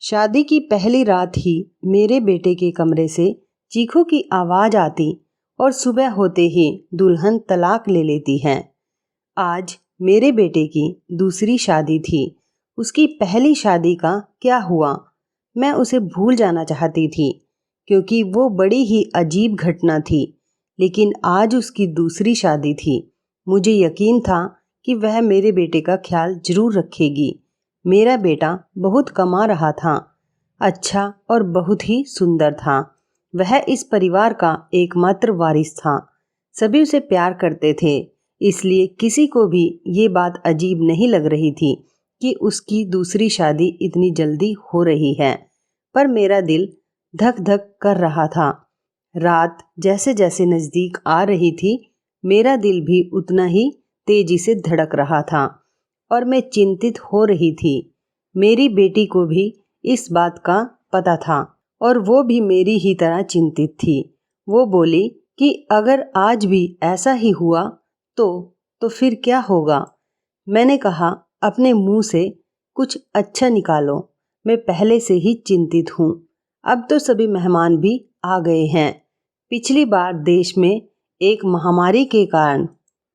शादी की पहली रात ही मेरे बेटे के कमरे से चीखों की आवाज आती और सुबह होते ही दुल्हन तलाक ले लेती है। आज मेरे बेटे की दूसरी शादी थी। उसकी पहली शादी का क्या हुआ, मैं उसे भूल जाना चाहती थी क्योंकि वो बड़ी ही अजीब घटना थी। लेकिन आज उसकी दूसरी शादी थी। मुझे यकीन था कि वह मेरे बेटे का ख्याल जरूर रखेगी। मेरा बेटा बहुत कमा रहा था, अच्छा और बहुत ही सुंदर था। वह इस परिवार का एकमात्र वारिस था। सभी उसे प्यार करते थे, इसलिए किसी को भी ये बात अजीब नहीं लग रही थी कि उसकी दूसरी शादी इतनी जल्दी हो रही है। पर मेरा दिल धक धक कर रहा था। रात जैसे जैसे नज़दीक आ रही थी, मेरा दिल भी उतना ही तेजी से धड़क रहा था और मैं चिंतित हो रही थी। मेरी बेटी को भी इस बात का पता था और वो भी मेरी ही तरह चिंतित थी। वो बोली कि अगर आज भी ऐसा ही हुआ तो फिर क्या होगा। मैंने कहा, अपने मुंह से कुछ अच्छा निकालो, मैं पहले से ही चिंतित हूँ। अब तो सभी मेहमान भी आ गए हैं। पिछली बार देश में एक महामारी के कारण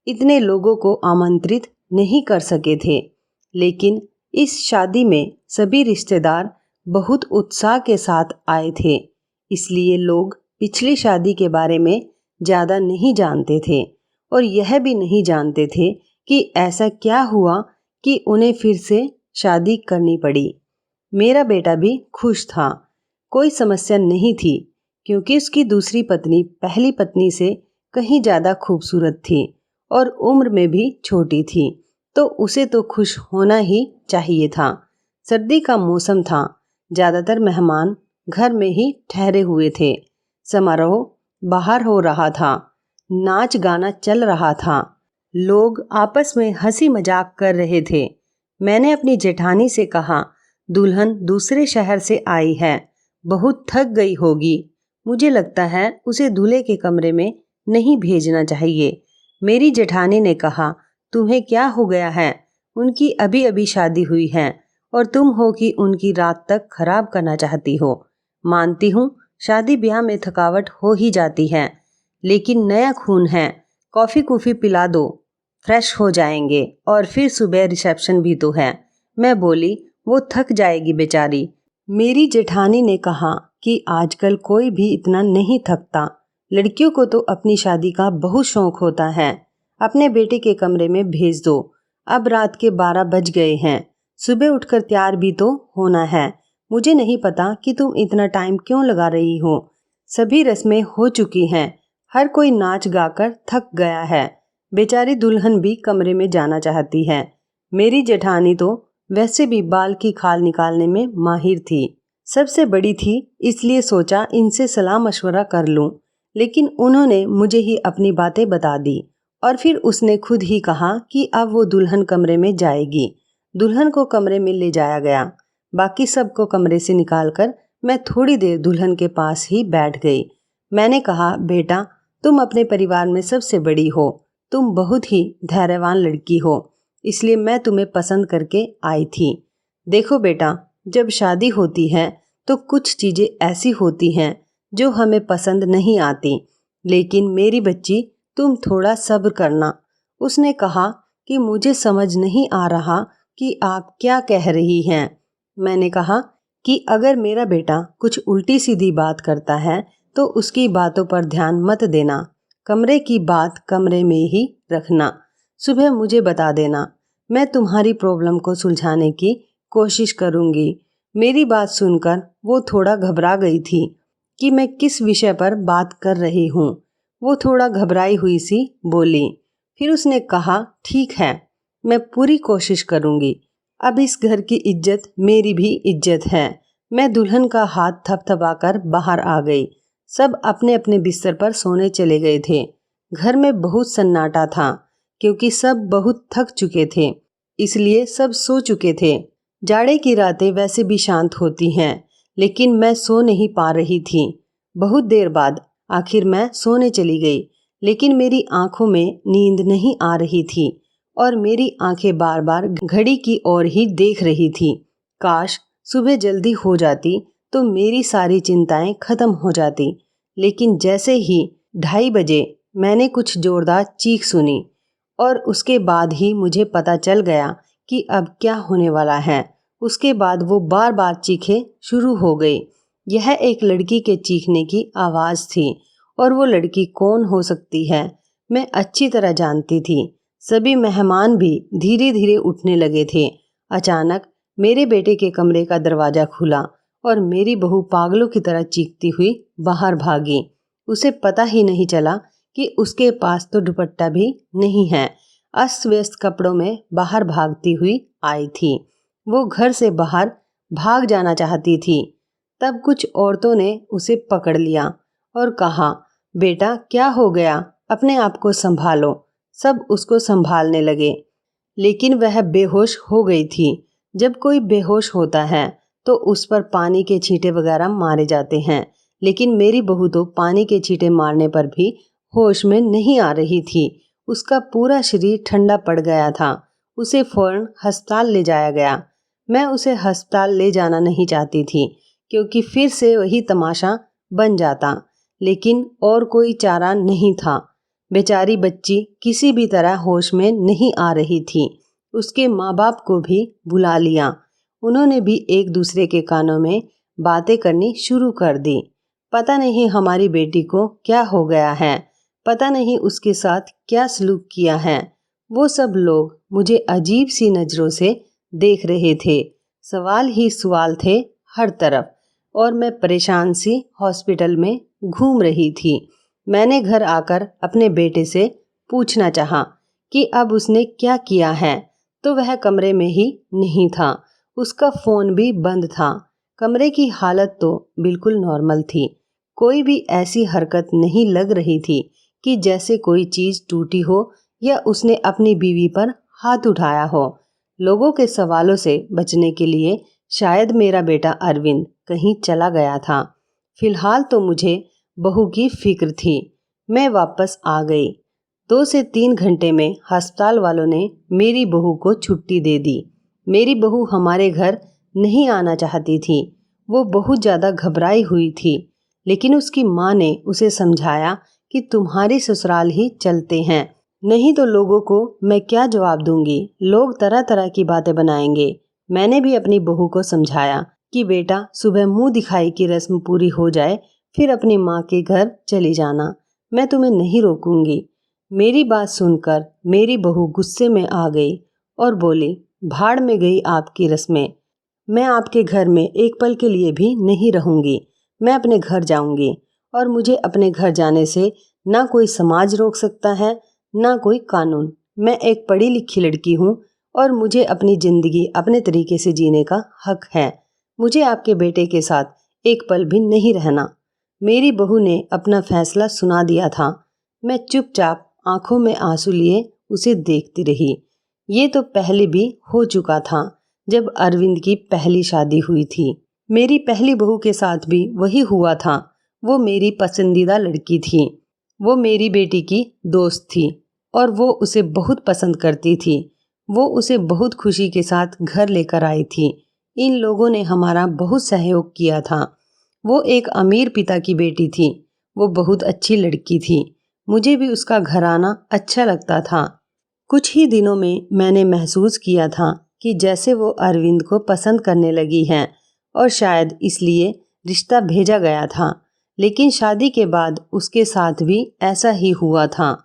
इतने लोगों को आमंत्रित नहीं कर सके थे, लेकिन इस शादी में सभी रिश्तेदार बहुत उत्साह के साथ आए थे। इसलिए लोग पिछली शादी के बारे में ज़्यादा नहीं जानते थे और यह भी नहीं जानते थे कि ऐसा क्या हुआ कि उन्हें फिर से शादी करनी पड़ी। मेरा बेटा भी खुश था। कोई समस्या नहीं थी क्योंकि उसकी दूसरी पत्नी पहली पत्नी से कहीं ज़्यादा खूबसूरत थी और उम्र में भी छोटी थी, तो उसे तो खुश होना ही चाहिए था। सर्दी का मौसम था। ज़्यादातर मेहमान घर में ही ठहरे हुए थे। समारोह बाहर हो रहा था। नाच गाना चल रहा था। लोग आपस में हंसी मजाक कर रहे थे। मैंने अपनी जेठानी से कहा, दुल्हन दूसरे शहर से आई है, बहुत थक गई होगी। मुझे लगता है उसे दूल्हे के कमरे में नहीं भेजना चाहिए। मेरी जेठानी ने कहा, तुम्हें क्या हो गया है? उनकी अभी अभी शादी हुई है और तुम हो कि उनकी रात तक खराब करना चाहती हो। मानती हूँ शादी ब्याह में थकावट हो ही जाती है, लेकिन नया खून है। कॉफ़ी कूफ़ी पिला दो, फ्रेश हो जाएंगे और फिर सुबह रिसेप्शन भी तो है। मैं बोली, वो थक जाएगी बेचारी। मेरी जेठानी ने कहा कि आजकल कोई भी इतना नहीं थकता। लड़कियों को तो अपनी शादी का बहुत शौक होता है। अपने बेटे के कमरे में भेज दो। अब रात के 12 बज गए हैं। सुबह उठकर तैयार भी तो होना है। मुझे नहीं पता कि तुम इतना टाइम क्यों लगा रही हो। सभी रस्में हो चुकी हैं। हर कोई नाच गाकर थक गया है। बेचारी दुल्हन भी कमरे में जाना चाहती है। मेरी जेठानी तो वैसे भी बाल की खाल निकालने में माहिर थी। सबसे बड़ी थी, इसलिए सोचा इनसे सलाह मशवरा कर लूं। लेकिन उन्होंने मुझे ही अपनी बातें बता दी और फिर उसने खुद ही कहा कि अब वो दुल्हन कमरे में जाएगी। दुल्हन को कमरे में ले जाया गया। बाकी सबको कमरे से निकालकर मैं थोड़ी देर दुल्हन के पास ही बैठ गई। मैंने कहा, बेटा, तुम अपने परिवार में सबसे बड़ी हो। तुम बहुत ही धैर्यवान लड़की हो, इसलिए मैं तुम्हें पसंद करके आई थी। देखो बेटा, जब शादी होती है तो कुछ चीज़ें ऐसी होती हैं जो हमें पसंद नहीं आती, लेकिन मेरी बच्ची, तुम थोड़ा सब्र करना। उसने कहा कि मुझे समझ नहीं आ रहा कि आप क्या कह रही हैं। मैंने कहा कि अगर मेरा बेटा कुछ उल्टी सीधी बात करता है तो उसकी बातों पर ध्यान मत देना। कमरे की बात कमरे में ही रखना। सुबह मुझे बता देना। मैं तुम्हारी प्रॉब्लम को सुलझाने की कोशिश करूंगी। मेरी बात सुनकर वो थोड़ा घबरा गई थी कि मैं किस विषय पर बात कर रही हूँ। वो थोड़ा घबराई हुई सी बोली। फिर उसने कहा, ठीक है, मैं पूरी कोशिश करूँगी। अब इस घर की इज्जत मेरी भी इज्जत है। मैं दुल्हन का हाथ थपथपाकर बाहर आ गई। सब अपने अपने बिस्तर पर सोने चले गए थे। घर में बहुत सन्नाटा था क्योंकि सब बहुत थक चुके थे, इसलिए सब सो चुके थे। जाड़े की रातें वैसे भी शांत होती हैं, लेकिन मैं सो नहीं पा रही थी। बहुत देर बाद आखिर मैं सोने चली गई, लेकिन मेरी आंखों में नींद नहीं आ रही थी और मेरी आंखें बार बार घड़ी की ओर ही देख रही थी। काश सुबह जल्दी हो जाती तो मेरी सारी चिंताएं खत्म हो जाती। लेकिन जैसे ही 2:30 बजे मैंने कुछ जोरदार चीख सुनी और उसके बाद ही मुझे पता चल गया कि अब क्या होने वाला है। उसके बाद वो बार बार चीखें शुरू हो गई। यह एक लड़की के चीखने की आवाज़ थी और वो लड़की कौन हो सकती है मैं अच्छी तरह जानती थी। सभी मेहमान भी धीरे धीरे उठने लगे थे। अचानक मेरे बेटे के कमरे का दरवाज़ा खुला और मेरी बहू पागलों की तरह चीखती हुई बाहर भागी। उसे पता ही नहीं चला कि उसके पास तो दुपट्टा भी नहीं है। अस्त व्यस्त कपड़ों में बाहर भागती हुई आई थी। वो घर से बाहर भाग जाना चाहती थी। तब कुछ औरतों ने उसे पकड़ लिया और कहा, बेटा क्या हो गया, अपने आप को संभालो। सब उसको संभालने लगे, लेकिन वह बेहोश हो गई थी। जब कोई बेहोश होता है तो उस पर पानी के छींटे वगैरह मारे जाते हैं, लेकिन मेरी बहू तो पानी के छींटे मारने पर भी होश में नहीं आ रही थी। उसका पूरा शरीर ठंडा पड़ गया था। उसे फौरन अस्पताल ले जाया गया। मैं उसे अस्पताल ले जाना नहीं चाहती थी क्योंकि फिर से वही तमाशा बन जाता, लेकिन और कोई चारा नहीं था। बेचारी बच्ची किसी भी तरह होश में नहीं आ रही थी। उसके माँ बाप को भी बुला लिया। उन्होंने भी एक दूसरे के कानों में बातें करनी शुरू कर दी। पता नहीं हमारी बेटी को क्या हो गया है, पता नहीं उसके साथ क्या सलूक किया है। वो सब लोग मुझे अजीब सी नज़रों से देख रहे थे। सवाल ही सवाल थे हर तरफ और मैं परेशान सी हॉस्पिटल में घूम रही थी। मैंने घर आकर अपने बेटे से पूछना चाहा कि अब उसने क्या किया है, तो वह कमरे में ही नहीं था। उसका फ़ोन भी बंद था। कमरे की हालत तो बिल्कुल नॉर्मल थी। कोई भी ऐसी हरकत नहीं लग रही थी कि जैसे कोई चीज़ टूटी हो या उसने अपनी बीवी पर हाथ उठाया हो। लोगों के सवालों से बचने के लिए शायद मेरा बेटा अरविंद कहीं चला गया था। फिलहाल तो मुझे बहू की फिक्र थी। मैं वापस आ गई। 2 से 3 घंटे में अस्पताल वालों ने मेरी बहू को छुट्टी दे दी। मेरी बहू हमारे घर नहीं आना चाहती थी। वो बहुत ज़्यादा घबराई हुई थी, लेकिन उसकी माँ ने उसे समझाया कि तुम्हारे ससुराल ही चलते हैं, नहीं तो लोगों को मैं क्या जवाब दूंगी। लोग तरह तरह की बातें बनाएंगे। मैंने भी अपनी बहू को समझाया कि बेटा सुबह मुंह दिखाई की रस्म पूरी हो जाए फिर अपनी माँ के घर चली जाना, मैं तुम्हें नहीं रोकूंगी। मेरी बात सुनकर मेरी बहू गुस्से में आ गई और बोली, भाड़ में गई आपकी रस्में। मैं आपके घर में एक पल के लिए भी नहीं रहूंगी। मैं अपने घर जाऊंगी और मुझे अपने घर जाने से ना कोई समाज रोक सकता है ना कोई कानून। मैं एक पढ़ी लिखी लड़की हूँ और मुझे अपनी ज़िंदगी अपने तरीके से जीने का हक है। मुझे आपके बेटे के साथ एक पल भी नहीं रहना। मेरी बहू ने अपना फैसला सुना दिया था। मैं चुपचाप आंखों में आंसू लिए उसे देखती रही। ये तो पहले भी हो चुका था जब अरविंद की पहली शादी हुई थी। मेरी पहली बहू के साथ भी वही हुआ था। वो मेरी पसंदीदा लड़की थी। वो मेरी बेटी की दोस्त थी और वो उसे बहुत पसंद करती थी। वो उसे बहुत खुशी के साथ घर लेकर आई थी। इन लोगों ने हमारा बहुत सहयोग किया था। वो एक अमीर पिता की बेटी थी। वो बहुत अच्छी लड़की थी। मुझे भी उसका घराना अच्छा लगता था। कुछ ही दिनों में मैंने महसूस किया था कि जैसे वो अरविंद को पसंद करने लगी हैं और शायद इसलिए रिश्ता भेजा गया था। लेकिन शादी के बाद उसके साथ भी ऐसा ही हुआ था।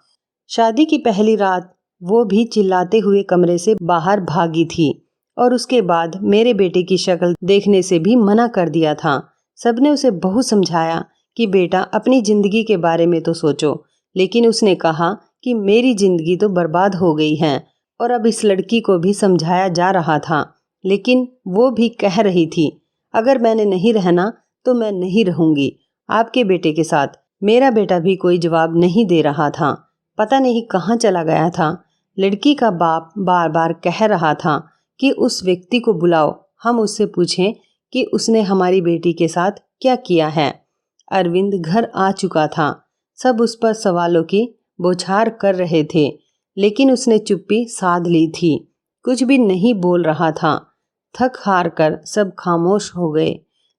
शादी की पहली रात वो भी चिल्लाते हुए कमरे से बाहर भागी थी और उसके बाद मेरे बेटे की शक्ल देखने से भी मना कर दिया था। सबने उसे बहुत समझाया कि बेटा अपनी ज़िंदगी के बारे में तो सोचो, लेकिन उसने कहा कि मेरी ज़िंदगी तो बर्बाद हो गई है। और अब इस लड़की को भी समझाया जा रहा था, लेकिन वो भी कह रही थी, अगर मैंने नहीं रहना तो मैं नहीं रहूँगी आपके बेटे के साथ। मेरा बेटा भी कोई जवाब नहीं दे रहा था। पता नहीं कहाँ चला गया था। लड़की का बाप बार बार कह रहा था कि उस व्यक्ति को बुलाओ, हम उससे पूछें कि उसने हमारी बेटी के साथ क्या किया है। अरविंद घर आ चुका था। सब उस पर सवालों की बौछार कर रहे थे, लेकिन उसने चुप्पी साध ली थी। कुछ भी नहीं बोल रहा था। थक हार कर सब खामोश हो गए।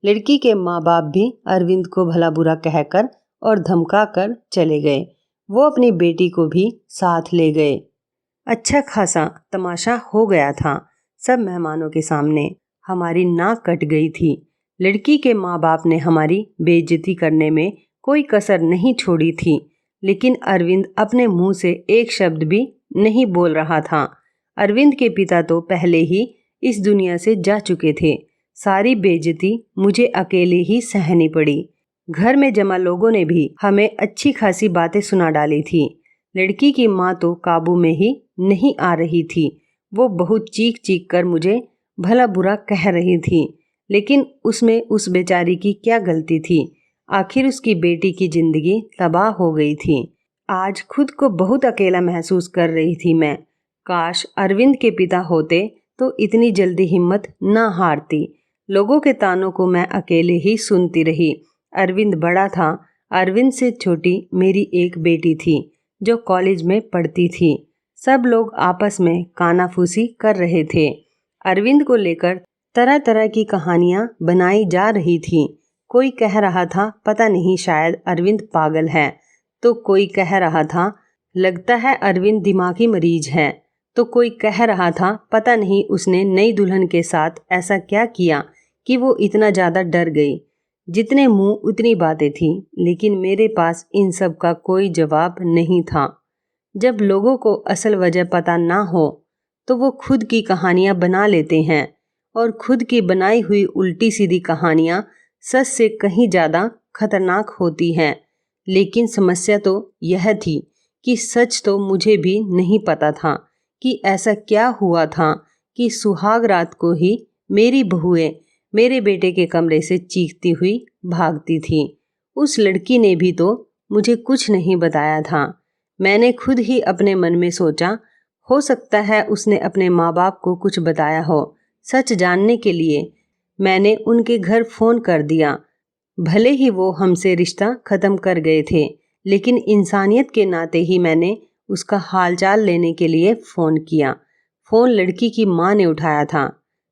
लड़की के माँ बाप भी अरविंद को भला बुरा कहकर और धमका कर चले गए। वो अपनी बेटी को भी साथ ले गए। अच्छा खासा तमाशा हो गया था। सब मेहमानों के सामने हमारी नाक कट गई थी। लड़की के माँ बाप ने हमारी बेइज्जती करने में कोई कसर नहीं छोड़ी थी, लेकिन अरविंद अपने मुंह से एक शब्द भी नहीं बोल रहा था। अरविंद के पिता तो पहले ही इस दुनिया से जा चुके थे। सारी बेइज्जती मुझे अकेले ही सहनी पड़ी। घर में जमा लोगों ने भी हमें अच्छी खासी बातें सुना डाली थी। लड़की की माँ तो काबू में ही नहीं आ रही थी। वो बहुत चीख चीख कर मुझे भला बुरा कह रही थी, लेकिन उसमें उस बेचारी की क्या गलती थी। आखिर उसकी बेटी की जिंदगी तबाह हो गई थी। आज खुद को बहुत अकेला महसूस कर रही थी मैं। काश अरविंद के पिता होते तो इतनी जल्दी हिम्मत न हारती। लोगों के तानों को मैं अकेले ही सुनती रही। अरविंद बड़ा था। अरविंद से छोटी मेरी एक बेटी थी जो कॉलेज में पढ़ती थी। सब लोग आपस में कानाफूसी कर रहे थे। अरविंद को लेकर तरह तरह की कहानियां बनाई जा रही थी। कोई कह रहा था पता नहीं शायद अरविंद पागल है, तो कोई कह रहा था लगता है अरविंद दिमागी मरीज है, तो कोई कह रहा था पता नहीं उसने नई दुल्हन के साथ ऐसा क्या किया कि वो इतना ज़्यादा डर गई। जितने मुंह उतनी बातें थी, लेकिन मेरे पास इन सब का कोई जवाब नहीं था। जब लोगों को असल वजह पता ना हो तो वो खुद की कहानियां बना लेते हैं, और खुद की बनाई हुई उल्टी सीधी कहानियां सच से कहीं ज़्यादा खतरनाक होती हैं। लेकिन समस्या तो यह थी कि सच तो मुझे भी नहीं पता था कि ऐसा क्या हुआ था कि सुहाग रात को ही मेरी बहुएं मेरे बेटे के कमरे से चीखती हुई भागती थी। उस लड़की ने भी तो मुझे कुछ नहीं बताया था। मैंने खुद ही अपने मन में सोचा, हो सकता है उसने अपने माँ बाप को कुछ बताया हो। सच जानने के लिए मैंने उनके घर फ़ोन कर दिया। भले ही वो हमसे रिश्ता ख़त्म कर गए थे, लेकिन इंसानियत के नाते ही मैंने उसका हालचाल लेने के लिए फ़ोन किया। फ़ोन लड़की की माँ ने उठाया था।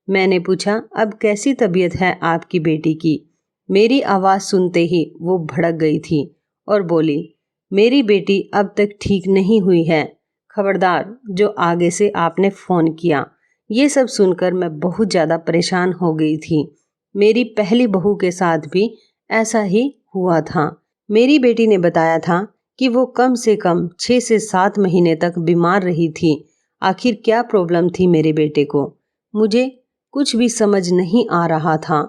मैंने पूछा, अब कैसी तबीयत है आपकी बेटी की? मेरी आवाज़ सुनते ही वो भड़क गई थी और बोली, मेरी बेटी अब तक ठीक नहीं हुई है। खबरदार जो आगे से आपने फ़ोन किया। ये सब सुनकर मैं बहुत ज़्यादा परेशान हो गई थी। मेरी पहली बहू के साथ भी ऐसा ही हुआ था। मेरी बेटी ने बताया था कि वो कम से कम 6 से 7 महीने तक बीमार रही थी। आखिर क्या प्रॉब्लम थी मेरे बेटे को? मुझे कुछ भी समझ नहीं आ रहा था।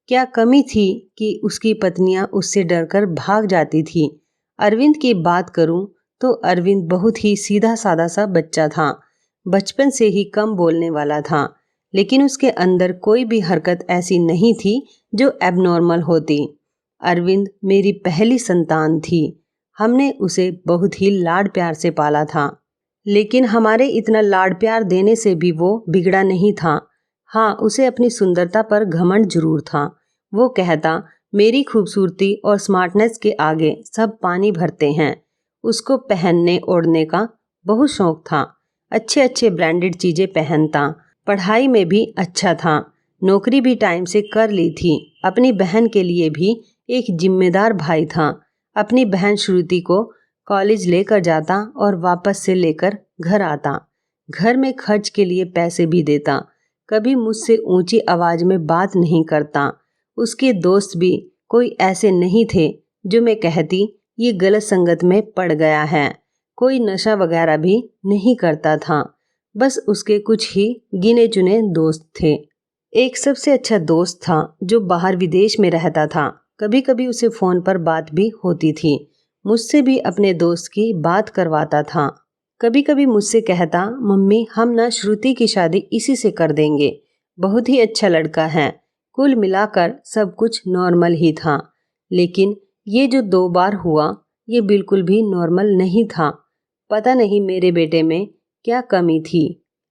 क्या कमी थी कि उसकी पत्नियां उससे डरकर भाग जाती थी? अरविंद की बात करूं तो अरविंद बहुत ही सीधा साधा सा बच्चा था। बचपन से ही कम बोलने वाला था, लेकिन उसके अंदर कोई भी हरकत ऐसी नहीं थी जो एबनॉर्मल होती। अरविंद मेरी पहली संतान थी। हमने उसे बहुत ही लाड प्यार से पाला था, लेकिन हमारे इतना लाड प्यार देने से भी वो बिगड़ा नहीं था। हाँ, उसे अपनी सुंदरता पर घमंड जरूर था। वो कहता, मेरी खूबसूरती और स्मार्टनेस के आगे सब पानी भरते हैं। उसको पहनने ओढ़ने का बहुत शौक था। अच्छे अच्छे ब्रांडेड चीज़ें पहनता। पढ़ाई में भी अच्छा था। नौकरी भी टाइम से कर ली थी। अपनी बहन के लिए भी एक जिम्मेदार भाई था। अपनी बहन श्रुति को कॉलेज लेकर जाता और वापस से लेकर घर आता। घर में खर्च के लिए पैसे भी देता। कभी मुझसे ऊंची आवाज़ में बात नहीं करता। उसके दोस्त भी कोई ऐसे नहीं थे जो मैं कहती ये गलत संगत में पड़ गया है। कोई नशा वगैरह भी नहीं करता था। बस उसके कुछ ही गिने चुने दोस्त थे। एक सबसे अच्छा दोस्त था जो बाहर विदेश में रहता था। कभी कभी उसे फ़ोन पर बात भी होती थी। मुझसे भी अपने दोस्त की बात करवाता था। कभी कभी मुझसे कहता, मम्मी हम ना श्रुति की शादी इसी से कर देंगे, बहुत ही अच्छा लड़का है। कुल मिलाकर सब कुछ नॉर्मल ही था। लेकिन ये जो 2 बार हुआ ये बिल्कुल भी नॉर्मल नहीं था। पता नहीं मेरे बेटे में क्या कमी थी।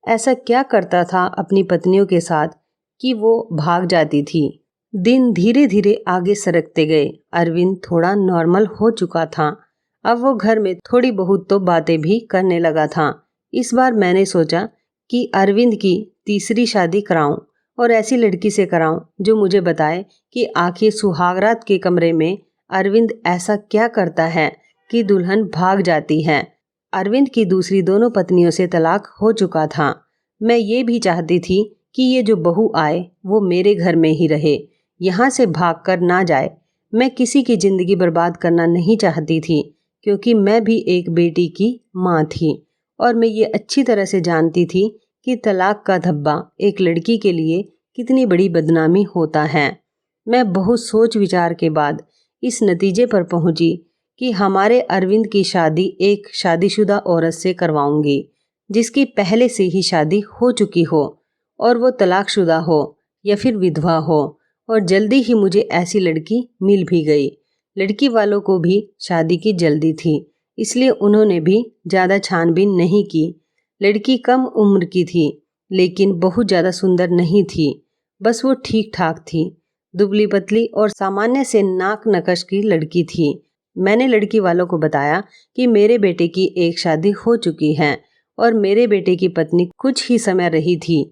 ऐसा क्या करता था अपनी पत्नियों के साथ कि वो भाग जाती थी। दिन धीरे धीरे आगे सरकते गए। अरविंद थोड़ा नॉर्मल हो चुका था। अब वो घर में थोड़ी बहुत तो बातें भी करने लगा था। इस बार मैंने सोचा कि अरविंद की तीसरी शादी कराऊं और ऐसी लड़की से कराऊं जो मुझे बताए कि आखिर सुहागरात के कमरे में अरविंद ऐसा क्या करता है कि दुल्हन भाग जाती है। अरविंद की दूसरी दोनों पत्नियों से तलाक हो चुका था। मैं ये भी चाहती थी कि ये जो बहू आए वो मेरे घर में ही रहे, यहाँ से भाग कर ना जाए। मैं किसी की ज़िंदगी बर्बाद करना नहीं चाहती थी, क्योंकि मैं भी एक बेटी की माँ थी और मैं ये अच्छी तरह से जानती थी कि तलाक का धब्बा एक लड़की के लिए कितनी बड़ी बदनामी होता है। मैं बहुत सोच विचार के बाद इस नतीजे पर पहुंची कि हमारे अरविंद की शादी एक शादीशुदा औरत से करवाऊंगी, जिसकी पहले से ही शादी हो चुकी हो और वो तलाकशुदा हो या फिर विधवा हो। और जल्दी ही मुझे ऐसी लड़की मिल भी गई। लड़की वालों को भी शादी की जल्दी थी, इसलिए उन्होंने भी ज़्यादा छानबीन नहीं की। लड़की कम उम्र की थी, लेकिन बहुत ज़्यादा सुंदर नहीं थी। बस वो ठीक ठाक थी, दुबली पतली और सामान्य से नाक नकश की लड़की थी। मैंने लड़की वालों को बताया कि मेरे बेटे की एक शादी हो चुकी है और मेरे बेटे की पत्नी कुछ ही समय रही थी,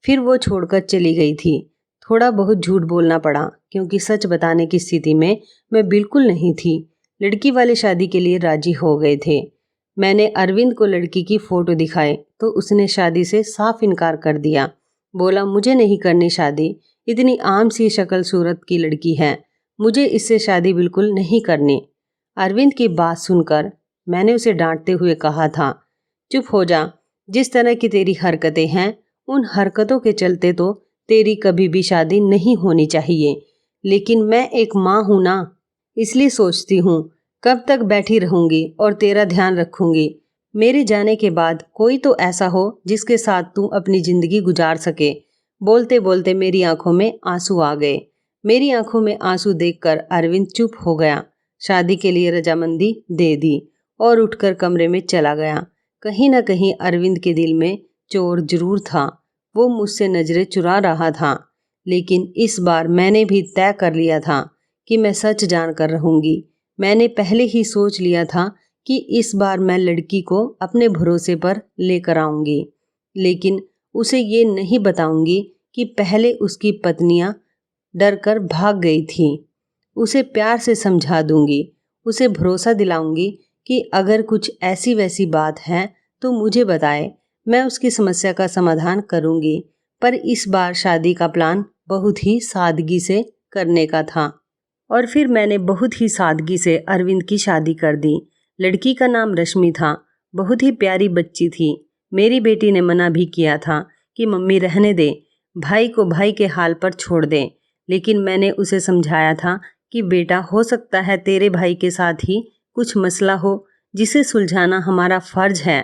फिर वो छोड़कर चली गई थी। थोड़ा बहुत झूठ बोलना पड़ा, क्योंकि सच बताने की स्थिति में मैं बिल्कुल नहीं थी। लड़की वाले शादी के लिए राजी हो गए थे। मैंने अरविंद को लड़की की फ़ोटो दिखाई तो उसने शादी से साफ इनकार कर दिया। बोला, मुझे नहीं करनी शादी, इतनी आम सी शक्ल सूरत की लड़की है, मुझे इससे शादी बिल्कुल नहीं करनी। अरविंद की बात सुनकर मैंने उसे डांटते हुए कहा था, चुप हो जा, जिस तरह की तेरी हरकतें हैं उन हरकतों के चलते तो तेरी कभी भी शादी नहीं होनी चाहिए। लेकिन मैं एक माँ हूँ ना, इसलिए सोचती हूँ कब तक बैठी रहूँगी और तेरा ध्यान रखूँगी। मेरे जाने के बाद कोई तो ऐसा हो जिसके साथ तू अपनी ज़िंदगी गुजार सके। बोलते बोलते मेरी आंखों में आंसू आ गए। मेरी आंखों में आंसू देखकर अरविंद चुप हो गया, शादी के लिए रजामंदी दे दी और उठकर कमरे में चला गया। कहीं ना कहीं अरविंद के दिल में चोर जरूर था, वो मुझसे नजरें चुरा रहा था। लेकिन इस बार मैंने भी तय कर लिया था कि मैं सच जानकर रहूंगी। मैंने पहले ही सोच लिया था कि इस बार मैं लड़की को अपने भरोसे पर लेकर आऊंगी, लेकिन उसे ये नहीं बताऊंगी कि पहले उसकी पत्नियां डर कर भाग गई थी। उसे प्यार से समझा दूंगी, उसे भरोसा दिलाऊंगी कि अगर कुछ ऐसी वैसी बात है तो मुझे बताए, मैं उसकी समस्या का समाधान करूंगी। पर इस बार शादी का प्लान बहुत ही सादगी से करने का था और फिर मैंने बहुत ही सादगी से अरविंद की शादी कर दी। लड़की का नाम रश्मि था, बहुत ही प्यारी बच्ची थी। मेरी बेटी ने मना भी किया था कि मम्मी रहने दे, भाई को भाई के हाल पर छोड़ दें, लेकिन मैंने उसे समझाया था कि बेटा, हो सकता है तेरे भाई के साथ ही कुछ मसला हो जिसे सुलझाना हमारा फर्ज है।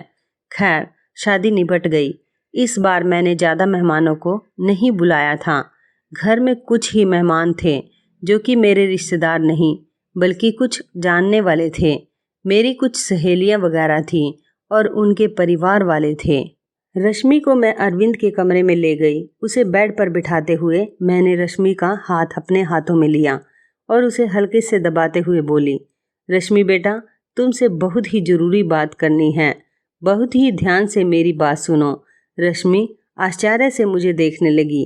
खैर, शादी निपट गई। इस बार मैंने ज़्यादा मेहमानों को नहीं बुलाया था। घर में कुछ ही मेहमान थे जो कि मेरे रिश्तेदार नहीं बल्कि कुछ जानने वाले थे। मेरी कुछ सहेलियां वगैरह थीं और उनके परिवार वाले थे। रश्मि को मैं अरविंद के कमरे में ले गई। उसे बेड पर बिठाते हुए मैंने रश्मि का हाथ अपने हाथों में लिया और उसे हल्के से दबाते हुए बोली, रश्मि बेटा, तुमसे बहुत ही ज़रूरी बात करनी है, बहुत ही ध्यान से मेरी बात सुनो। रश्मि आश्चर्य से मुझे देखने लगी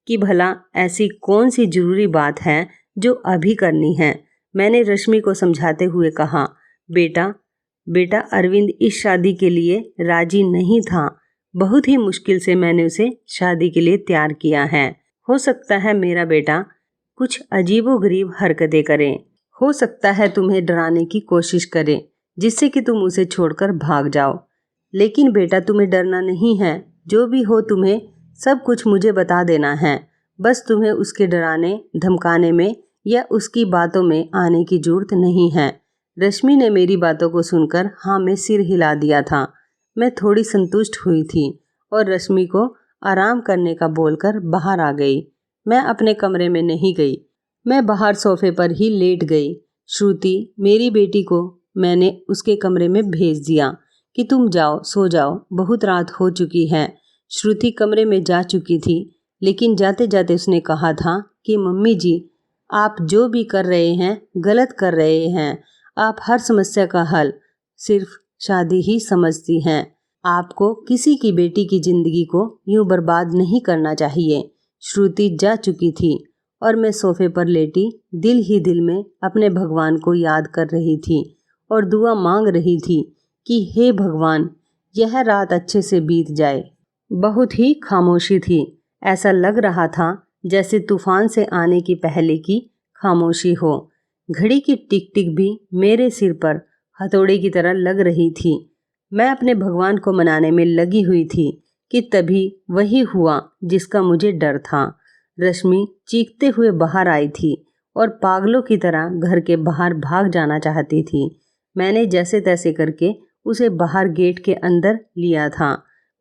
कि भला ऐसी कौन सी ज़रूरी बात है जो अभी करनी है। मैंने रश्मि को समझाते हुए कहा, बेटा अरविंद इस शादी के लिए राजी नहीं था। बहुत ही मुश्किल से मैंने उसे शादी के लिए तैयार किया है। हो सकता है मेरा बेटा कुछ अजीबोगरीब हरकतें करे, हो सकता है तुम्हें डराने की कोशिश करे जिससे कि तुम उसे छोड़कर भाग जाओ। लेकिन बेटा, तुम्हें डरना नहीं है। जो भी हो तुम्हें सब कुछ मुझे बता देना है। बस तुम्हें उसके डराने धमकाने में या उसकी बातों में आने की जरूरत नहीं है। रश्मि ने मेरी बातों को सुनकर हाँ में सिर हिला दिया था। मैं थोड़ी संतुष्ट हुई थी और रश्मि को आराम करने का बोलकर बाहर आ गई। मैं अपने कमरे में नहीं गई, मैं बाहर सोफे पर ही लेट गई। श्रुति, मेरी बेटी को मैंने उसके कमरे में भेज दिया कि तुम जाओ, सो जाओ, बहुत रात हो चुकी है। श्रुति कमरे में जा चुकी थी, लेकिन जाते जाते उसने कहा था कि मम्मी जी, आप जो भी कर रहे हैं गलत कर रहे हैं। आप हर समस्या का हल सिर्फ शादी ही समझती हैं। आपको किसी की बेटी की ज़िंदगी को यूं बर्बाद नहीं करना चाहिए। श्रुति जा चुकी थी और मैं सोफे पर लेटी दिल ही दिल में अपने भगवान को याद कर रही थी और दुआ मांग रही थी कि हे भगवान, यह रात अच्छे से बीत जाए। बहुत ही खामोशी थी। ऐसा लग रहा था जैसे तूफान से आने की पहले की खामोशी हो। घड़ी की टिक टिक भी मेरे सिर पर हथौड़े की तरह लग रही थी। मैं अपने भगवान को मनाने में लगी हुई थी कि तभी वही हुआ जिसका मुझे डर था। रश्मि चीखते हुए बाहर आई थी और पागलों की तरह घर के बाहर भाग जाना चाहती थी। मैंने जैसे तैसे करके उसे बाहर गेट के अंदर लिया था।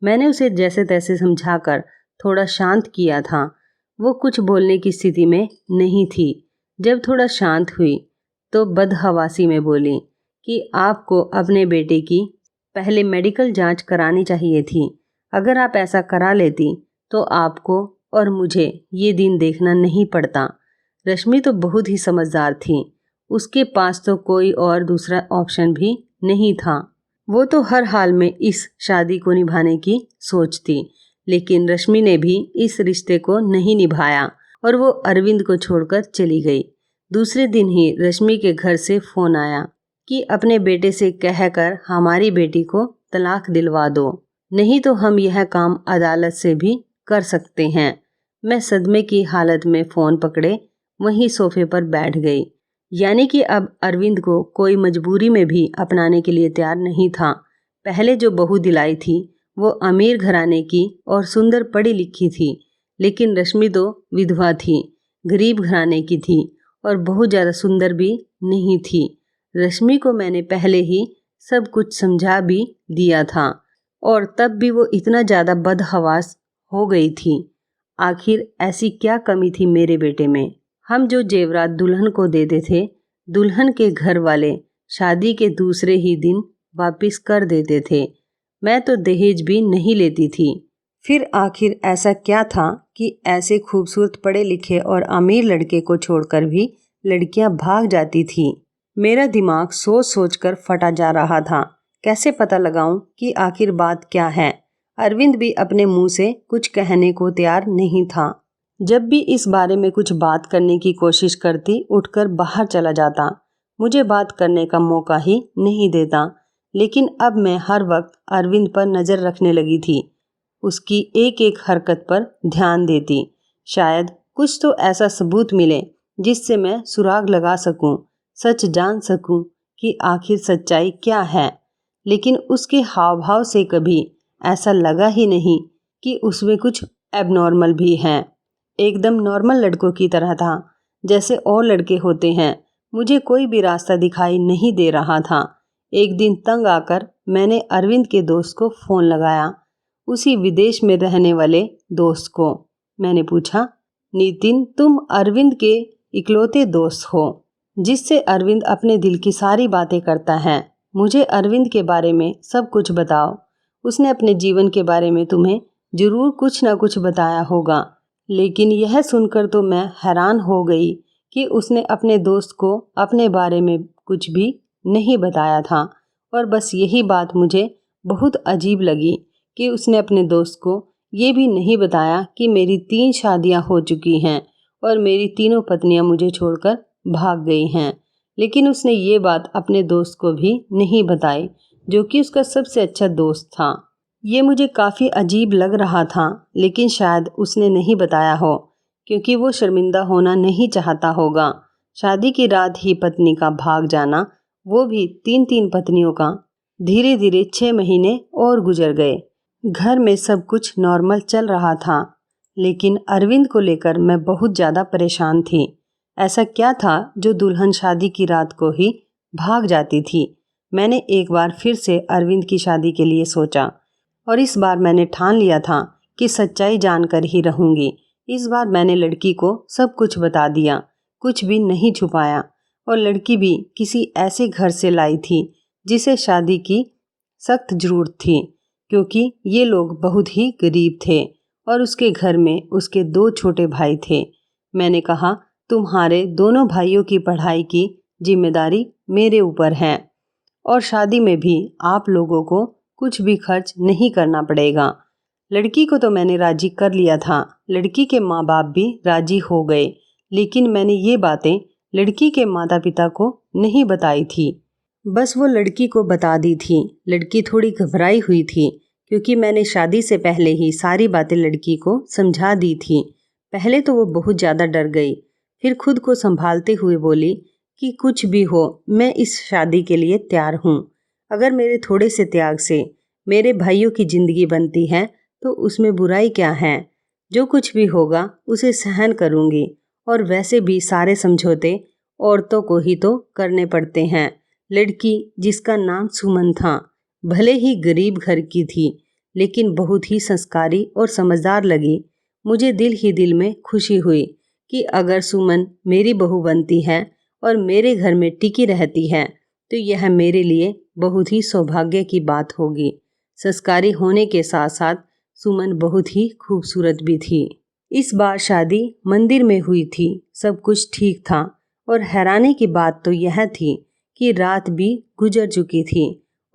मैंने उसे जैसे तैसे समझाकर थोड़ा शांत किया था। वो कुछ बोलने की स्थिति में नहीं थी। जब थोड़ा शांत हुई तो बदहवासी में बोली कि आपको अपने बेटे की पहले मेडिकल जांच करानी चाहिए थी। अगर आप ऐसा करा लेती तो आपको और मुझे ये दिन देखना नहीं पड़ता। रश्मि तो बहुत ही समझदार थी। उसके पास तो कोई और दूसरा ऑप्शन भी नहीं था। वो तो हर हाल में इस शादी को निभाने की सोचती, लेकिन रश्मि ने भी इस रिश्ते को नहीं निभाया और वो अरविंद को छोड़कर चली गई। दूसरे दिन ही रश्मि के घर से फोन आया कि अपने बेटे से कहकर हमारी बेटी को तलाक दिलवा दो, नहीं तो हम यह काम अदालत से भी कर सकते हैं। मैं सदमे की हालत में फ़ोन पकड़े वहीं सोफे पर बैठ गई। यानी कि अब अरविंद को कोई मजबूरी में भी अपनाने के लिए तैयार नहीं था। पहले जो बहू दिलाई थी वो अमीर घराने की और सुंदर पढ़ी लिखी थी, लेकिन रश्मि तो विधवा थी, गरीब घराने की थी और बहुत ज़्यादा सुंदर भी नहीं थी। रश्मि को मैंने पहले ही सब कुछ समझा भी दिया था और तब भी वो इतना ज़्यादा बदहवास हो गई थी। आखिर ऐसी क्या कमी थी मेरे बेटे में? हम जो जेवरात दुल्हन को देते थे, दुल्हन के घर वाले शादी के दूसरे ही दिन वापस कर देते थे। मैं तो दहेज भी नहीं लेती थी। फिर आखिर ऐसा क्या था कि ऐसे खूबसूरत पढ़े लिखे और अमीर लड़के को छोड़कर भी लड़कियां भाग जाती थी? मेरा दिमाग सोच सोच कर फटा जा रहा था। कैसे पता लगाऊं कि आखिर बात क्या है? अरविंद भी अपने मुंह से कुछ कहने को तैयार नहीं था। जब भी इस बारे में कुछ बात करने की कोशिश करती, उठकर बाहर चला जाता। मुझे बात करने का मौका ही नहीं देता। लेकिन अब मैं हर वक्त अरविंद पर नज़र रखने लगी थी। उसकी एक एक हरकत पर ध्यान देती। शायद कुछ तो ऐसा सबूत मिले जिससे मैं सुराग लगा सकूं, सच जान सकूं कि आखिर सच्चाई क्या है। लेकिन उसके हाव भाव से कभी ऐसा लगा ही नहीं कि उसमें कुछ एबनॉर्मल भी है। एकदम नॉर्मल लड़कों की तरह था, जैसे और लड़के होते हैं। मुझे कोई भी रास्ता दिखाई नहीं दे रहा था। एक दिन तंग आकर मैंने अरविंद के दोस्त को फ़ोन लगाया, उसी विदेश में रहने वाले दोस्त को। मैंने पूछा, नितिन, तुम अरविंद के इकलौते दोस्त हो जिससे अरविंद अपने दिल की सारी बातें करता है। मुझे अरविंद के बारे में सब कुछ बताओ। उसने अपने जीवन के बारे में तुम्हें जरूर कुछ ना कुछ बताया होगा। लेकिन यह सुनकर तो मैं हैरान हो गई कि उसने अपने दोस्त को अपने बारे में कुछ भी नहीं बताया था। और बस यही बात मुझे बहुत अजीब लगी कि उसने अपने दोस्त को ये भी नहीं बताया कि मेरी 3 शादियां हो चुकी हैं और मेरी तीनों पत्नियां मुझे छोड़कर भाग गई हैं। लेकिन उसने ये बात अपने दोस्त को भी नहीं बताई, जो कि उसका सबसे अच्छा दोस्त था। ये मुझे काफ़ी अजीब लग रहा था, लेकिन शायद उसने नहीं बताया हो क्योंकि वो शर्मिंदा होना नहीं चाहता होगा। शादी की रात ही पत्नी का भाग जाना, वो भी 3-3 पत्नियों का। धीरे धीरे 6 महीने और गुजर गए। घर में सब कुछ नॉर्मल चल रहा था, लेकिन अरविंद को लेकर मैं बहुत ज़्यादा परेशान थी। ऐसा क्या था जो दुल्हन शादी की रात को ही भाग जाती थी? मैंने एक बार फिर से अरविंद की शादी के लिए सोचा और इस बार मैंने ठान लिया था कि सच्चाई जानकर ही रहूंगी। इस बार मैंने लड़की को सब कुछ बता दिया, कुछ भी नहीं छुपाया। और लड़की भी किसी ऐसे घर से लाई थी जिसे शादी की सख्त जरूरत थी, क्योंकि ये लोग बहुत ही गरीब थे और उसके घर में उसके 2 छोटे भाई थे। मैंने कहा, तुम्हारे दोनों भाइयों की पढ़ाई की जिम्मेदारी मेरे ऊपर है और शादी में भी आप लोगों को कुछ भी खर्च नहीं करना पड़ेगा। लड़की को तो मैंने राजी कर लिया था, लड़की के माँ बाप भी राजी हो गए, लेकिन मैंने ये बातें लड़की के माता पिता को नहीं बताई थी। बस वो लड़की को बता दी थी। लड़की थोड़ी घबराई हुई थी क्योंकि मैंने शादी से पहले ही सारी बातें लड़की को समझा दी थी। पहले तो वो बहुत ज़्यादा डर गई, फिर खुद को संभालते हुए बोली कि कुछ भी हो, मैं इस शादी के लिए तैयार हूँ। अगर मेरे थोड़े से त्याग से मेरे भाइयों की ज़िंदगी बनती है तो उसमें बुराई क्या है। जो कुछ भी होगा उसे सहन करूँगी, और वैसे भी सारे समझौते औरतों को ही तो करने पड़ते हैं। लड़की, जिसका नाम सुमन था, भले ही गरीब घर की थी, लेकिन बहुत ही संस्कारी और समझदार लगी। मुझे दिल ही दिल में खुशी हुई कि अगर सुमन मेरी बहू बनती है और मेरे घर में टिकी रहती है तो यह मेरे लिए बहुत ही सौभाग्य की बात होगी। संस्कारी होने के साथ साथ सुमन बहुत ही खूबसूरत भी थी। इस बार शादी मंदिर में हुई थी। सब कुछ ठीक था, और हैरानी की बात तो यह थी कि रात भी गुजर चुकी थी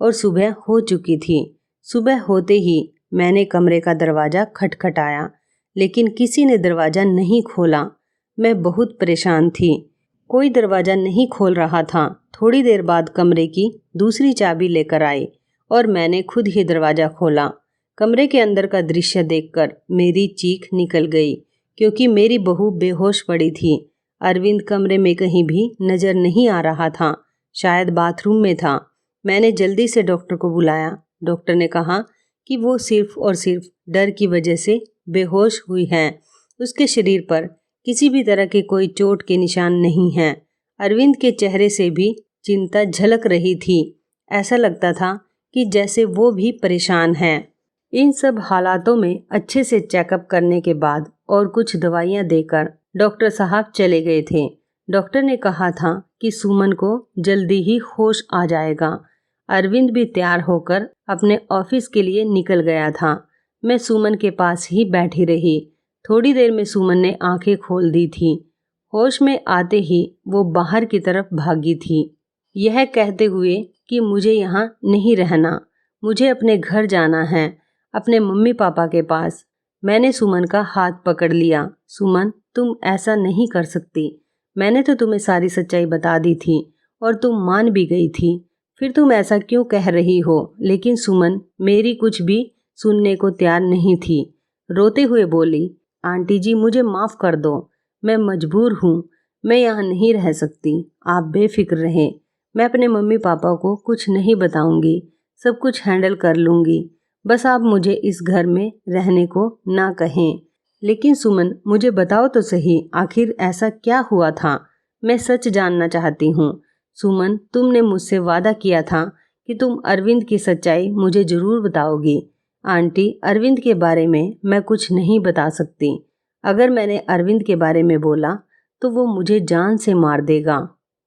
और सुबह हो चुकी थी। सुबह होते ही मैंने कमरे का दरवाज़ा खटखटाया, लेकिन किसी ने दरवाज़ा नहीं खोला। मैं बहुत परेशान थी, कोई दरवाज़ा नहीं खोल रहा था। थोड़ी देर बाद कमरे की दूसरी चाबी लेकर आई और मैंने खुद ही दरवाज़ा खोला। कमरे के अंदर का दृश्य देखकर मेरी चीख निकल गई, क्योंकि मेरी बहू बेहोश पड़ी थी। अरविंद कमरे में कहीं भी नज़र नहीं आ रहा था, शायद बाथरूम में था। मैंने जल्दी से डॉक्टर को बुलाया। डॉक्टर ने कहा कि वो सिर्फ और सिर्फ डर की वजह से बेहोश हुई है। उसके शरीर पर किसी भी तरह के कोई चोट के निशान नहीं हैं। अरविंद के चेहरे से भी चिंता झलक रही थी। ऐसा लगता था कि जैसे वो भी परेशान है। इन सब हालातों में अच्छे से चेकअप करने के बाद और कुछ दवाइयाँ देकर डॉक्टर साहब चले गए थे। डॉक्टर ने कहा था कि सुमन को जल्दी ही होश आ जाएगा। अरविंद भी तैयार होकर अपने ऑफिस के लिए निकल गया था। मैं सुमन के पास ही बैठी रही। थोड़ी देर में सुमन ने आंखें खोल दी थी। होश में आते ही वो बाहर की तरफ भागी थी, यह कहते हुए कि मुझे यहाँ नहीं रहना, मुझे अपने घर जाना है, अपने मम्मी पापा के पास। मैंने सुमन का हाथ पकड़ लिया। सुमन, तुम ऐसा नहीं कर सकती। मैंने तो तुम्हें सारी सच्चाई बता दी थी और तुम मान भी गई थी, फिर तुम ऐसा क्यों कह रही हो? लेकिन सुमन मेरी कुछ भी सुनने को तैयार नहीं थी। रोते हुए बोली, आंटी जी मुझे माफ़ कर दो, मैं मजबूर हूँ, मैं यहाँ नहीं रह सकती। आप बेफिक्र रहें, मैं अपने मम्मी पापा को कुछ नहीं बताऊंगी, सब कुछ हैंडल कर लूँगी। बस आप मुझे इस घर में रहने को ना कहें। लेकिन सुमन, मुझे बताओ तो सही, आखिर ऐसा क्या हुआ था? मैं सच जानना चाहती हूँ। सुमन, तुमने मुझसे वादा किया था कि तुम अरविंद की सच्चाई मुझे ज़रूर बताओगी। आंटी, अरविंद के बारे में मैं कुछ नहीं बता सकती। अगर मैंने अरविंद के बारे में बोला तो वो मुझे जान से मार देगा।